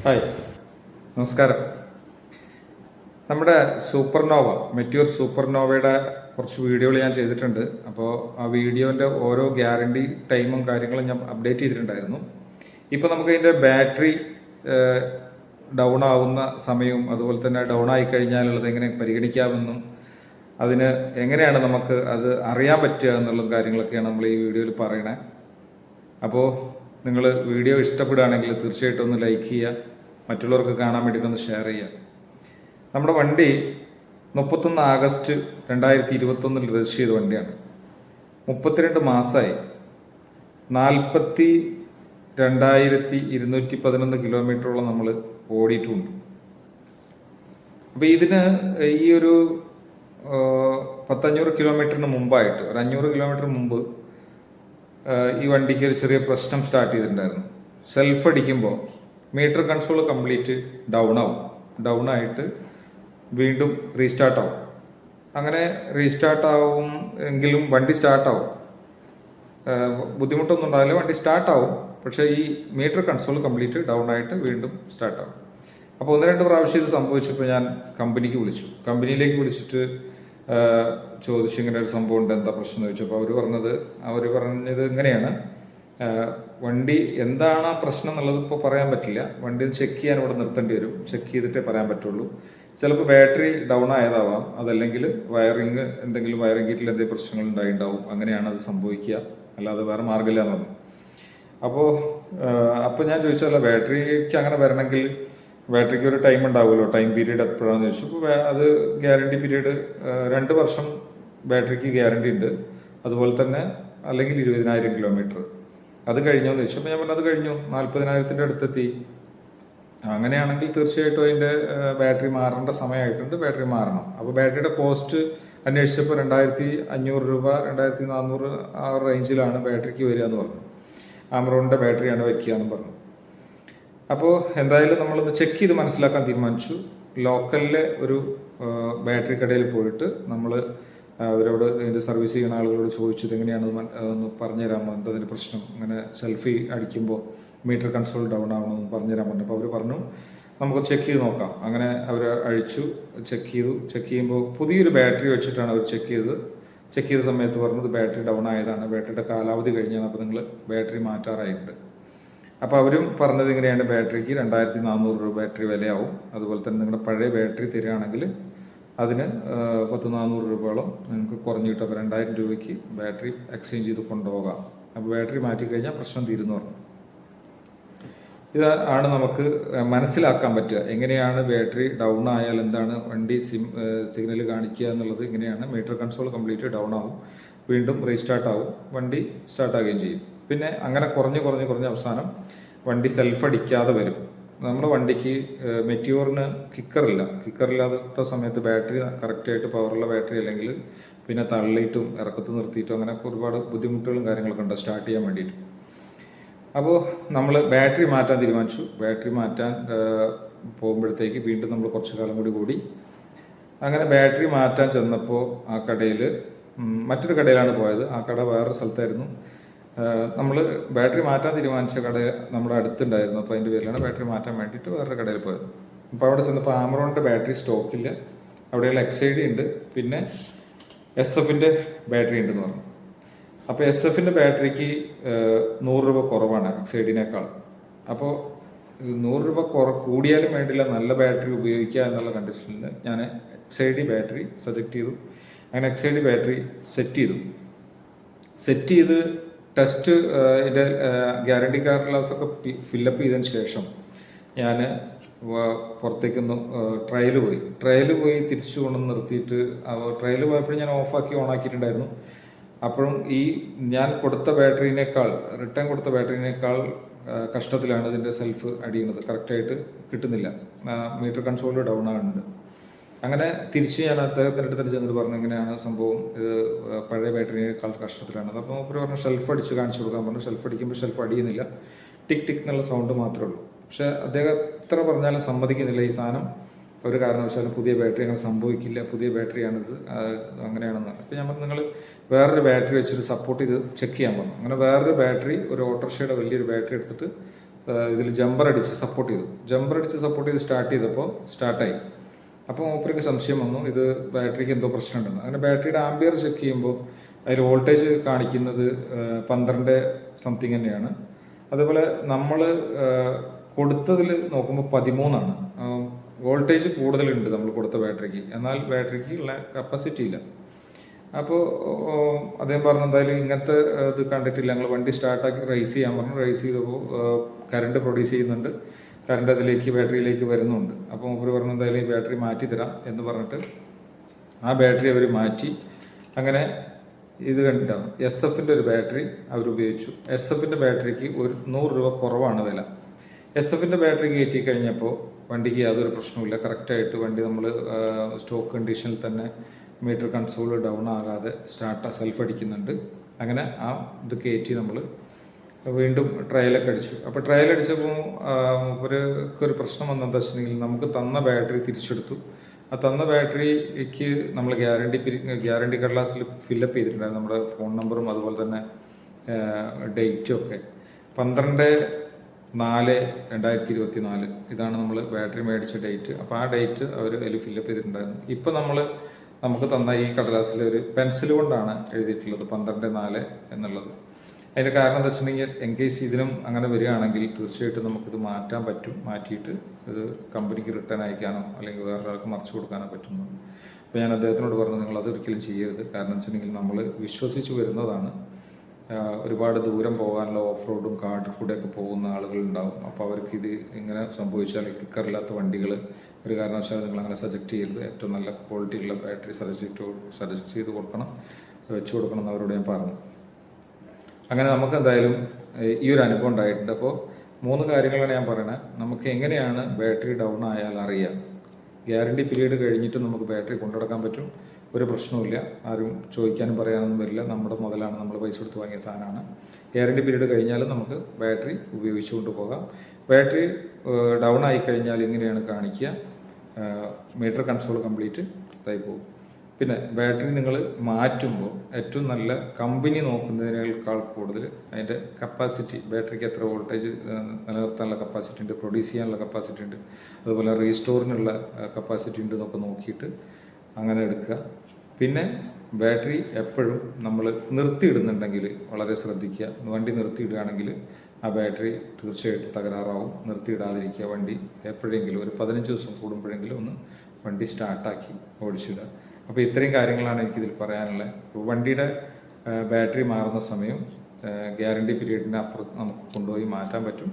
Hi, നമസ്കാരം. നമ്മുടെ supernova, Mettur സൂപ്പർനോവയുടെ കുറച്ച് വീഡിയോകൾ ഞാൻ ചെയ്തിട്ടുണ്ട്. അപ്പോൾ ആ വീഡിയോൻ്റെ ഓരോ ഗ്യാരണ്ടി ടൈമും കാര്യങ്ങളും ഞാൻ അപ്ഡേറ്റ് ചെയ്തിട്ടുണ്ടായിരുന്നു. ഇപ്പോൾ നമുക്ക് അതിൻ്റെ ബാറ്ററി ഡൗൺ ആവുന്ന സമയവും അതുപോലെ തന്നെ ഡൗൺ ആയി കഴിഞ്ഞാലുള്ളത് എങ്ങനെ പരിഗണിക്കാമെന്നും അതിന് എങ്ങനെയാണ് നമുക്ക് അത് അറിയാൻ പറ്റുക എന്നുള്ള കാര്യങ്ങളൊക്കെയാണ് നമ്മൾ ഈ വീഡിയോയിൽ പറയണേ. അപ്പോൾ നിങ്ങൾ വീഡിയോ ഇഷ്ടപ്പെടുകയാണെങ്കിൽ തീർച്ചയായിട്ടും ഒന്ന് ലൈക്ക് ചെയ്യുക, മറ്റുള്ളവർക്ക് കാണാൻ വേണ്ടിയിട്ട് ഒന്ന് ഷെയർ ചെയ്യുക. നമ്മുടെ വണ്ടി 31 ആഗസ്റ്റ് 2021 രജിസ്റ്റർ ചെയ്ത വണ്ടിയാണ്. 32 മാസമായി 42,211 കിലോമീറ്ററോളം നമ്മൾ ഓടിയിട്ടുണ്ട്. അപ്പോൾ ഇതിന് ഈ ഒരു 500 കിലോമീറ്ററിന് മുമ്പായിട്ട്, ഒരു 500 കിലോമീറ്റർ മുമ്പ് ഈ വണ്ടിക്ക് ഒരു ചെറിയ പ്രശ്നം സ്റ്റാർട്ട് ചെയ്തിട്ടുണ്ടായിരുന്നു. സെൽഫ് അടിക്കുമ്പോൾ മീറ്റർ കൺസോൾ കംപ്ലീറ്റ് ഡൗൺ ആയിട്ട് വീണ്ടും റീസ്റ്റാർട്ട് ആവും. അങ്ങനെ റീസ്റ്റാർട്ട് ആവും എങ്കിലും വണ്ടി സ്റ്റാർട്ടാവും, ബുദ്ധിമുട്ടൊന്നും ഉണ്ടാവില്ല, വണ്ടി സ്റ്റാർട്ടാവും. പക്ഷേ ഈ മീറ്റർ കൺസോൾ കംപ്ലീറ്റ് ഡൗൺ ആയിട്ട് വീണ്ടും സ്റ്റാർട്ടാവും. അപ്പോൾ 1-2 പ്രാവശ്യം ഇത് സംഭവിച്ചപ്പോൾ ഞാൻ കമ്പനിയിലേക്ക് വിളിച്ചിട്ട് ചോദിച്ചു, ഇങ്ങനെ ഒരു സംഭവം ഉണ്ട്, എന്താ പ്രശ്നം എന്ന് ചോദിച്ചപ്പോൾ അവർ പറഞ്ഞത് ഇങ്ങനെയാണ്, വണ്ടി എന്താണ് ആ പ്രശ്നം എന്നുള്ളത് ഇപ്പോൾ പറയാൻ പറ്റില്ല, വണ്ടി ചെക്ക് ചെയ്യാൻ ഇവിടെ നിർത്തേണ്ടി വരും, ചെക്ക് ചെയ്തിട്ടേ പറയാൻ പറ്റുള്ളൂ. ചിലപ്പോൾ ബാറ്ററി ഡൗൺ ആയതാവാം, അതല്ലെങ്കിൽ എന്തെങ്കിലും വയറിംഗ് കിറ്റിൽ എന്തെങ്കിലും പ്രശ്നങ്ങൾ ഉണ്ടായിട്ടുണ്ടാവും, അങ്ങനെയാണ് അത് സംഭവിക്കുക, അല്ലാതെ വേറെ മാർഗ്ഗമില്ല എന്ന് പറഞ്ഞു. അപ്പോൾ ഞാൻ ചോദിച്ചല്ല, ബാറ്ററിക്ക് അങ്ങനെ വരണമെങ്കിൽ ബാറ്ററിക്ക് ഒരു ടൈം ഉണ്ടാവുമല്ലോ, ടൈം പീരീഡ് എപ്പോഴാണെന്ന് ചോദിച്ചു. അപ്പോൾ അത് ഗ്യാരണ്ടി പീരീഡ് 2 വർഷം ബാറ്ററിക്ക് ഗ്യാരണ്ടി ഉണ്ട്. അതുപോലെ തന്നെ അല്ലെങ്കിൽ 20,000 കിലോമീറ്റർ. അത് കഴിഞ്ഞോന്ന് ചോദിച്ചു. അപ്പോൾ ഞാൻ പറഞ്ഞു അത് കഴിഞ്ഞു, 40,000 അടുത്തെത്തി. അങ്ങനെയാണെങ്കിൽ തീർച്ചയായിട്ടും അതിൻ്റെ ബാറ്ററി മാറേണ്ട സമയമായിട്ടുണ്ട്, ബാറ്ററി മാറണം. അപ്പോൾ ബാറ്ററിയുടെ കോസ്റ്റ് അന്വേഷിച്ചപ്പോൾ 2,500 രൂപ, 2,400 ആ റേഞ്ചിലാണ് ബാറ്ററിക്ക് വരിക എന്ന് പറഞ്ഞു. ആമറോണിൻ്റെ ബാറ്ററിയാണ് വയ്ക്കുക എന്ന് പറഞ്ഞു. അപ്പോൾ എന്തായാലും നമ്മളൊന്ന് ചെക്ക് ചെയ്ത് മനസ്സിലാക്കാൻ തീരുമാനിച്ചു. ലോക്കലിലെ ഒരു ബാറ്ററി കടയിൽ പോയിട്ട് നമ്മൾ അവരോട് ഇതിൻ്റെ സർവീസ് ചെയ്യുന്ന ആളുകളോട് ചോദിച്ചത് എങ്ങനെയാണ് ഒന്ന് പറഞ്ഞുതരാമോ, എന്തതിൻ്റെ പ്രശ്നം, ഇങ്ങനെ സെൽഫി അടിക്കുമ്പോൾ മീറ്റർ കൺസോൾ ഡൗൺ ആവണമെന്ന് പറഞ്ഞുതരാൻ പറഞ്ഞു. അപ്പോൾ അവർ പറഞ്ഞു നമുക്ക് ചെക്ക് ചെയ്ത് നോക്കാം. അങ്ങനെ അവർ അഴിച്ചു, ചെക്ക് ചെയ്യുമ്പോൾ പുതിയൊരു ബാറ്ററി വെച്ചിട്ടാണ് അവർ ചെക്ക് ചെയ്ത സമയത്ത് പറഞ്ഞത് ബാറ്ററി ഡൗൺ ആയതാണ്, ബാറ്ററിയുടെ കാലാവധി കഴിഞ്ഞാണ്, അപ്പോൾ നിങ്ങൾ ബാറ്ററി മാറ്റാറായിട്ടുണ്ട്. അപ്പോൾ അവരും പറഞ്ഞത് ഇങ്ങനെയാണ്, ബാറ്ററിക്ക് 2,400 രൂപ ബാറ്ററി വിലയാവും. അതുപോലെ തന്നെ നിങ്ങളുടെ പഴയ ബാറ്ററി തരികയാണെങ്കിൽ അതിന് 1,400 രൂപയോളം നിങ്ങൾക്ക് കുറഞ്ഞു കിട്ടും. അപ്പോൾ 2,000 രൂപയ്ക്ക് ബാറ്ററി എക്സ്ചേഞ്ച് ചെയ്ത് കൊണ്ടുപോകാം. അപ്പോൾ ബാറ്ററി മാറ്റിക്കഴിഞ്ഞാൽ പ്രശ്നം തീരുന്നു പറഞ്ഞു. ഇതാണ് നമുക്ക് മനസ്സിലാക്കാൻ പറ്റുക, എങ്ങനെയാണ് ബാറ്ററി ഡൗൺ ആയാൽ എന്താണ് വണ്ടി സിഗ്നൽ കാണിക്കുക എന്നുള്ളത്. ഇങ്ങനെയാണ് മീറ്റർ കൺസോൾ കംപ്ലീറ്റ് ഡൗൺ ആവും, വീണ്ടും റീസ്റ്റാർട്ട് ആവും, വണ്ടി സ്റ്റാർട്ടാകുകയും ചെയ്യും. പിന്നെ അങ്ങനെ കുറഞ്ഞ് അവസാനം വണ്ടി സെൽഫ് അടിക്കാതെ വരും. നമ്മുടെ വണ്ടിക്ക് മെറ്റ്യൂറിന് കിക്കറില്ലാത്ത സമയത്ത് ബാറ്ററി കറക്റ്റായിട്ട് പവറുള്ള ബാറ്ററി അല്ലെങ്കിൽ പിന്നെ തള്ളിയിട്ടും ഇറക്കത്ത് നിർത്തിയിട്ടും അങ്ങനെ ഒരുപാട് ബുദ്ധിമുട്ടുകളും കാര്യങ്ങളൊക്കെ ഉണ്ട് സ്റ്റാർട്ട് ചെയ്യാൻ വേണ്ടിയിട്ട്. അപ്പോൾ നമ്മൾ ബാറ്ററി മാറ്റാൻ തീരുമാനിച്ചു. ബാറ്ററി മാറ്റാൻ പോകുമ്പോഴത്തേക്ക് വീണ്ടും നമ്മൾ കുറച്ച് കാലം കൂടി അങ്ങനെ ബാറ്ററി മാറ്റാൻ ചെന്നപ്പോൾ ആ കടയിൽ, മറ്റൊരു കടയിലാണ് പോയത്. ആ കട വേറൊരു സ്ഥലത്തായിരുന്നു. നമ്മൾ ബാറ്ററി മാറ്റാൻ തീരുമാനിച്ച കട നമ്മുടെ അടുത്തുണ്ടായിരുന്നു. അപ്പോൾ അതിൻ്റെ പേരിലാണ് ബാറ്ററി മാറ്റാൻ വേണ്ടിയിട്ട് വേറൊരു കടയിൽ പോയത്. അപ്പോൾ അവിടെ ചെന്നപ്പോൾ ആമറോണിൻ്റെ ബാറ്ററി സ്റ്റോക്കില്ല, അവിടെയുള്ള XID ഉണ്ട്, പിന്നെ SF-ൻ്റെ ബാറ്ററി ഉണ്ടെന്ന് പറഞ്ഞു. അപ്പോൾ SF-ൻ്റെ ബാറ്ററിക്ക് 100 രൂപ കുറവാണ് XID-നേക്കാൾ. അപ്പോൾ 100 രൂപ കൂടിയാലും വേണ്ടില്ല, നല്ല ബാറ്ററി ഉപയോഗിക്കുക എന്നുള്ള കണ്ടീഷനിൽ ഞാൻ XID ബാറ്ററി സജക്റ്റ് ചെയ്തു. അങ്ങനെ XID ബാറ്ററി സെറ്റ് ചെയ്ത് ടെസ്റ്റ് ഇതിൻ്റെ ഗ്യാരണ്ടി കാർഡ്ലാസൊക്കെ ഫില്ലപ്പ് ചെയ്തതിന് ശേഷം ഞാൻ പുറത്തേക്കൊന്ന് ട്രയൽ പോയി തിരിച്ചു കൊണ്ടുവന്ന് നിർത്തിയിട്ട്, ട്രയൽ പോയപ്പോഴും ഞാൻ ഓണാക്കിയിട്ടുണ്ടായിരുന്നു. അപ്പോഴും ഈ ഞാൻ റിട്ടേൺ കൊടുത്ത ബാറ്ററിനേക്കാൾ കഷ്ടത്തിലാണ് ഇതിൻ്റെ സെൽഫ് അടിയുന്നത്, കറക്റ്റായിട്ട് കിട്ടുന്നില്ല, മീറ്റർ കൺസോൾ ഡൗൺ ആകുന്നുണ്ട്. അങ്ങനെ തിരിച്ച് ഞാൻ അദ്ദേഹത്തിൻ്റെ അടുത്ത് ചെന്നിട്ട് പറഞ്ഞു ഇങ്ങനെയാണ് സംഭവം, ഇത് പഴയ ബാറ്ററിനേക്കാൾ കഷ്ടത്തിലാണ്. അപ്പോൾ അവർ പറഞ്ഞു ഷെൽഫ് അടിച്ച് കാണിച്ചു കൊടുക്കാൻ പറഞ്ഞു. ഷെൽഫ് അടിക്കുമ്പോൾ ഷെൽഫ് അടിയുന്നില്ല, ടിക് ടിക് എന്നുള്ള സൗണ്ട് മാത്രമേ ഉള്ളൂ. പക്ഷേ അദ്ദേഹം എത്ര പറഞ്ഞാലും സമ്മതിക്കുന്നില്ല ഈ സാധനം ഒരു കാരണവശാലും പുതിയ ബാറ്ററി അങ്ങനെ സംഭവിക്കില്ല, പുതിയ ബാറ്ററിയാണിത്, അങ്ങനെയാണെന്ന്. അപ്പോൾ ഞാൻ പറഞ്ഞു നിങ്ങൾ വേറൊരു ബാറ്ററി വെച്ചിട്ട് സപ്പോർട്ട് ചെയ്ത് ചെക്ക് ചെയ്യാൻ പറഞ്ഞു. അങ്ങനെ വേറൊരു ബാറ്ററി, ഒരു ഓട്ടോറിക്ഷയുടെ വലിയൊരു ബാറ്ററി എടുത്തിട്ട് ഇതിൽ ജമ്പർ അടിച്ച് സപ്പോർട്ട് ചെയ്ത് സ്റ്റാർട്ട് ചെയ്തപ്പോൾ സ്റ്റാർട്ടായി. അപ്പോൾ മൂപ്പർക്ക് സംശയം വന്നു, ഇത് ബാറ്ററിക്ക് എന്തോ പ്രശ്നമുണ്ടെന്ന്. അങ്ങനെ ബാറ്ററിയുടെ ആംബിയർ ചെക്ക് ചെയ്യുമ്പോൾ അതിൽ വോൾട്ടേജ് കാണിക്കുന്നത് 12 സംതിങ് തന്നെയാണ്. അതുപോലെ നമ്മൾ കൊടുത്തതിൽ നോക്കുമ്പോൾ 13 വോൾട്ടേജ് കൂടുതലുണ്ട് നമ്മൾ കൊടുത്ത ബാറ്ററിക്ക്, എന്നാൽ ബാറ്ററിക്ക് ഉള്ള കപ്പാസിറ്റി ഇല്ല. അപ്പോൾ അദ്ദേഹം പറഞ്ഞു എന്തായാലും ഇങ്ങനത്തെ ഇത് കണ്ടിട്ടില്ല, ഞങ്ങൾ വണ്ടി സ്റ്റാർട്ടാക്കി റൈസ് ചെയ്യാൻ പറഞ്ഞു. റൈസ് ചെയ്തപ്പോൾ കറണ്ട് പ്രൊഡ്യൂസ് ചെയ്യുന്നുണ്ട്, കറണ്ട് അതിലേക്ക് ബാറ്ററിയിലേക്ക് വരുന്നുണ്ട്. അപ്പോൾ അവർ പറഞ്ഞു എന്തായാലും ഈ ബാറ്ററി മാറ്റി തരാം എന്ന് പറഞ്ഞിട്ട് ആ ബാറ്ററി അവർ മാറ്റി. അങ്ങനെ ഇത് കണ്ടിട്ടാണ് SF-ൻ്റെ ഒരു ബാറ്ററി അവർ ഉപയോഗിച്ചു. SF-ൻ്റെ ബാറ്ററിക്ക് ഒരു 100 രൂപ കുറവാണ് വില. SF-ൻ്റെ ബാറ്ററി കയറ്റി കഴിഞ്ഞപ്പോൾ വണ്ടിക്ക് യാതൊരു പ്രശ്നവുമില്ല, കറക്റ്റായിട്ട് വണ്ടി നമ്മൾ സ്റ്റോക്ക് കണ്ടീഷനിൽ തന്നെ മീറ്റർ കൺസോൾ ഡൗൺ ആകാതെ സെൽഫ് അടിക്കുന്നുണ്ട്. അങ്ങനെ ആ ഇത് കയറ്റി നമ്മൾ വീണ്ടും ട്രയലൊക്കെ അടിച്ചു. അപ്പോൾ ട്രയൽ അടിച്ചപ്പോൾ ഒരു പ്രശ്നം വന്നെന്താ വെച്ചിട്ടുണ്ടെങ്കിൽ നമുക്ക് തന്ന ബാറ്ററി തിരിച്ചെടുത്തു. ആ തന്ന ബാറ്ററിക്ക് നമ്മൾ ഗ്യാരണ്ടി കടലാസിൽ ഫില്ലപ്പ് ചെയ്തിട്ടുണ്ടായിരുന്നു നമ്മുടെ ഫോൺ നമ്പറും അതുപോലെ തന്നെ ഡേറ്റും ഒക്കെ. 12/4/2024 ഇതാണ് നമ്മൾ ബാറ്ററി മേടിച്ച ഡേറ്റ്. അപ്പോൾ ആ ഡേറ്റ് അവർ അതിൽ ഫില്ലപ്പ് ചെയ്തിട്ടുണ്ടായിരുന്നു. ഇപ്പോൾ നമുക്ക് തന്ന ഈ കടലാസിൽ ഒരു പെൻസിൽ കൊണ്ടാണ് എഴുതിയിട്ടുള്ളത് 12/4 എന്നുള്ളത്. അതിൻ്റെ കാരണം എന്താ വെച്ചിട്ടുണ്ടെങ്കിൽ കേസ് ഇതിനും അങ്ങനെ വരികയാണെങ്കിൽ തീർച്ചയായിട്ടും നമുക്കിത് മാറ്റാൻ പറ്റും. മാറ്റിയിട്ട് ഇത് കമ്പനിക്ക് റിട്ടേൺ അയക്കാനോ അല്ലെങ്കിൽ വേറൊരാൾക്ക് മറിച്ച് കൊടുക്കാനോ പറ്റുന്നു. അപ്പോൾ ഞാൻ അദ്ദേഹത്തിനോട് പറഞ്ഞു നിങ്ങൾ അതൊരിക്കലും ചെയ്യരുത്. കാരണം വെച്ചിട്ടുണ്ടെങ്കിൽ നമ്മൾ വിശ്വസിച്ച് വരുന്നതാണ്. ഒരുപാട് ദൂരം പോകാനുള്ള ഓഫ് റോഡും കാട് കൂടെയൊക്കെ പോകുന്ന ആളുകളുണ്ടാവും. അപ്പോൾ അവർക്ക് ഇത് ഇങ്ങനെ സംഭവിച്ചാൽ കിക്കറില്ലാത്ത വണ്ടികൾ ഒരു കാരണവശാലും നിങ്ങൾ അങ്ങനെ സജക്റ്റ് ചെയ്യരുത്. ഏറ്റവും നല്ല ക്വാളിറ്റിയുള്ള ബാറ്ററി സജക്റ്റ് ചെയ്ത് കൊടുക്കണം, വെച്ച് കൊടുക്കണം എന്ന് അവരോട് ഞാൻ പറഞ്ഞു. അങ്ങനെ നമുക്ക് എന്തായാലും ഈ ഒരു അനുഭവം ഉണ്ടായിട്ടുണ്ട്. അപ്പോൾ 3 കാര്യങ്ങളാണ് ഞാൻ പറയുന്നത്. നമുക്ക് എങ്ങനെയാണ് ബാറ്ററി ഡൗൺ ആയാൽ അറിയാം. ഗ്യാരണ്ടി പീരീഡ് കഴിഞ്ഞിട്ട് നമുക്ക് ബാറ്ററി കൊണ്ടുനടക്കാൻ പറ്റും, ഒരു പ്രശ്നവുമില്ല, ആരും ചോദിക്കാനും പറയാനൊന്നും വരില്ല. നമ്മുടെ മുതലാണ്, നമ്മൾ പൈസ കൊടുത്ത് വാങ്ങിയ സാധനമാണ്. ഗ്യാരണ്ടി പീരീഡ് കഴിഞ്ഞാലും നമുക്ക് ബാറ്ററി ഉപയോഗിച്ചുകൊണ്ട് പോകാം. ബാറ്ററി ഡൗൺ ആയി കഴിഞ്ഞാൽ ഇങ്ങനെയാണ് കാണിക്കുക, മീറ്റർ കൺസോൾ കംപ്ലീറ്റ് ഇതായി പോകും. പിന്നെ ബാറ്ററി നിങ്ങൾ മാറ്റുമ്പോൾ ഏറ്റവും നല്ല കമ്പനി നോക്കുന്നതിനേക്കാൾ കൂടുതൽ അതിൻ്റെ കപ്പാസിറ്റി, ബാറ്ററിക്ക് എത്ര വോൾട്ടേജ് നിലനിർത്താനുള്ള കപ്പാസിറ്റി ഉണ്ട്, പ്രൊഡ്യൂസ് ചെയ്യാനുള്ള കപ്പാസിറ്റി ഉണ്ട്, അതുപോലെ റീസ്റ്റോറിനുള്ള കപ്പാസിറ്റി ഉണ്ട് എന്നൊക്കെ നോക്കിയിട്ട് അങ്ങനെ എടുക്കുക. പിന്നെ ബാറ്ററി എപ്പോഴും നമ്മൾ നിർത്തിയിടുന്നുണ്ടെങ്കിൽ വളരെ ശ്രദ്ധിക്കുക. വണ്ടി നിർത്തിയിടുകയാണെങ്കിൽ ആ ബാറ്ററി തീർച്ചയായിട്ടും തകരാറാവും. നിർത്തിയിടാതിരിക്കുക. വണ്ടി എപ്പോഴെങ്കിലും ഒരു 15 ദിവസം കൂടുമ്പോഴെങ്കിലും ഒന്ന് വണ്ടി സ്റ്റാർട്ടാക്കി ഓടിച്ചിടുക. അപ്പോൾ ഇത്രയും കാര്യങ്ങളാണ് എനിക്കിതിൽ പറയാനുള്ളത്. വണ്ടിയുടെ ബാറ്ററി മാറുന്ന സമയം ഗ്യാരണ്ടി പീരീഡിന് അപ്പുറത്ത് നമുക്ക് കൊണ്ടുപോയി മാറ്റാൻ പറ്റും.